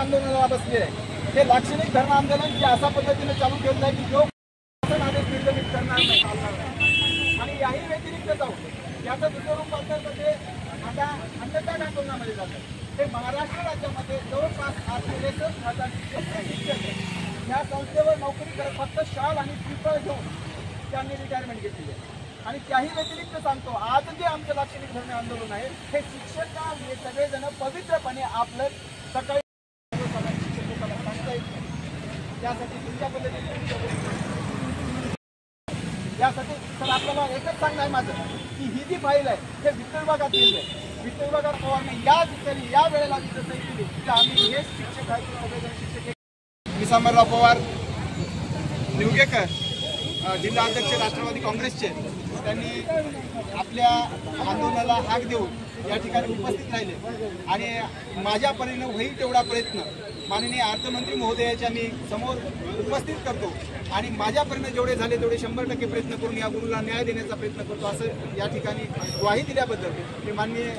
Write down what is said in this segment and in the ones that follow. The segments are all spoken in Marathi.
आंदोलनाला बसले आहे. हे लाक्षणिक धर्म आंदोलन जे अशा पद्धतीने चालू ठेवलं आहे की जो आदेश निर्गमित करणार नाही. आणि याही व्यतिरिक्त जाऊन याचं दुसरं रूप अंतर्गत आता अंधकार आंदोलनामध्ये जातं. हे महाराष्ट्र राज्यामध्ये जवळपास 63,000 शिक्षक या संस्थेवर नोकरी करत फक्त शाल आणि पिपळ घेऊन त्यांनी रिटायरमेंट घेतली आहे. आणि त्याही व्यतिरिक्त सांगतो, आज जे आमचं लाक्षणिक धर्म आंदोलन आहे हे शिक्षक हे सगळेजण पवित्रपणे आपलं सकाळी सांगता येत त्यासाठी तुमच्या पद्धतीने यासाठी सर आपल्याला एकच सांगणं आहे माझं की ही जी फाईल आहे हे वित्त विभागात येईल आहे. वित्त विभागात पवारने या वेळेला सही केली की आम्ही हेच शिक्षक आहेत सगळेजण शिक्षक. विसामरराव पवार निवगेकर जिल्हा अध्यक्ष राष्ट्रवादी काँग्रेसचे त्यांनी आपल्या आंदोलनाला हाक देऊन या ठिकाणी उपस्थित राहिले आणि माझ्या परीने होईल तेवढा प्रयत्न माननीय अर्थमंत्री महोदयाच्या मी समोर उपस्थित करतो आणि माझ्या परीने जेवढे झाले तेवढे 100% प्रयत्न करून या गुरुला न्याय देण्याचा प्रयत्न करतो असं या ठिकाणी ग्वाही दिल्याबद्दल मी माननीय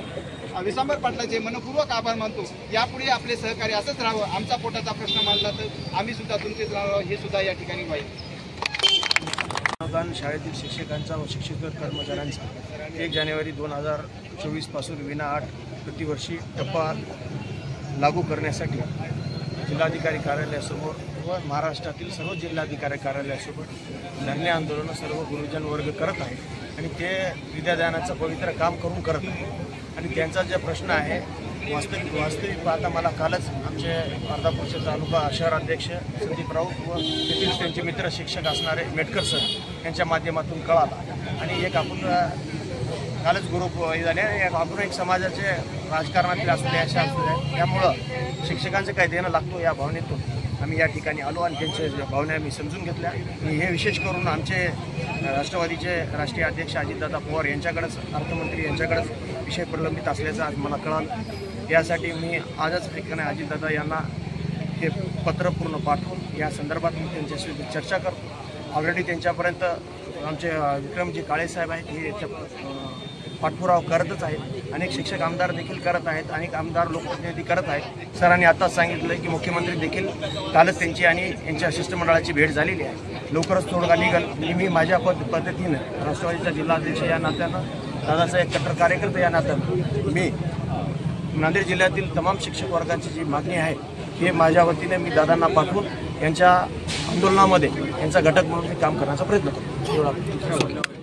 विसांबर पाटलाचे मनपूर्वक आभार मानतो. यापुढे आपले सहकार्य असंच राहावं. आमचा पोटाचा प्रश्न मांडला तर आम्ही सुद्धा तुमचेच राहावं हे सुद्धा या ठिकाणी ग्वाही. शाळेतील शिक्षकांचा व शिक्षक कर्मचाऱ्यांचा 1 जानेवारी 2024 पासून विना अट प्रतिवर्षी टप्पा लागू करण्यासाठी जिल्हाधिकारी कार्यालयासमोर व महाराष्ट्रातील सर्व जिल्हाधिकारी कार्यालयासमोर धरणे आंदोलन सर्व गुरुजन वर्ग करत आहे आणि ते विद्यादानाचं पवित्र काम करून करत आहे. आणि त्यांचा जे प्रश्न आहे वास्तविक पाहता मला कालच आमचे अर्धापूरचे तालुका शहराध्यक्ष संदीप राऊत व तेथील त्यांचे मित्र शिक्षक असणारे मेटकर सर यांच्या माध्यमातून कळाला. आणि एक आपण कालच ग्रुप झाले आपण एक समाजाचे राजकारणातील असू द्या अशा असू द्या त्यामुळं शिक्षकांचं काय देणं लागतो या भावनेतून आम्ही या ठिकाणी आलो आणि त्यांच्या भावना आम्ही समजून घेतल्या. आणि हे विशेष करून आमचे राष्ट्रवादीचे राष्ट्रीय अध्यक्ष अजितदादा पवार यांच्याकडेच अर्थमंत्री यांच्याकडेच विषय प्रलंबित असल्याचं आज मला कळालं. यासाठी मी आजच ठिकाणी अजितदादा यांना हे पत्र पूर्ण पाठवून या संदर्भात मी त्यांच्याशी चर्चा करतो. ऑलरेडी त्यांच्यापर्यंत आमचे विक्रमजी काळेसाहेब आहेत हे पाठपुरावा करतच आहेत. अनेक शिक्षक आमदार देखील करत आहेत. अनेक आमदार लोकप्रतिनिधी करत आहेत. सरांनी आताच सांगितलं की मुख्यमंत्री देखील कालच त्यांची आणि यांच्या शिष्टमंडळाची भेट झालेली आहे. लवकरच तोडगा निघाल. मी माझ्या पद्धतीनं राष्ट्रवादीचा जिल्हाध्यक्ष या नात्यानं दादाचा एक कट्टर कार्यकर्ता या नात्यानं मी नांदेड जिल्ह्यातील तमाम शिक्षक वर्गांची जी मागणी आहे हे माझ्या वतीने मी दादांना पाठवून यांच्या आंदोलनामध्ये यांचा घटक म्हणून मी काम करण्याचा प्रयत्न करतो.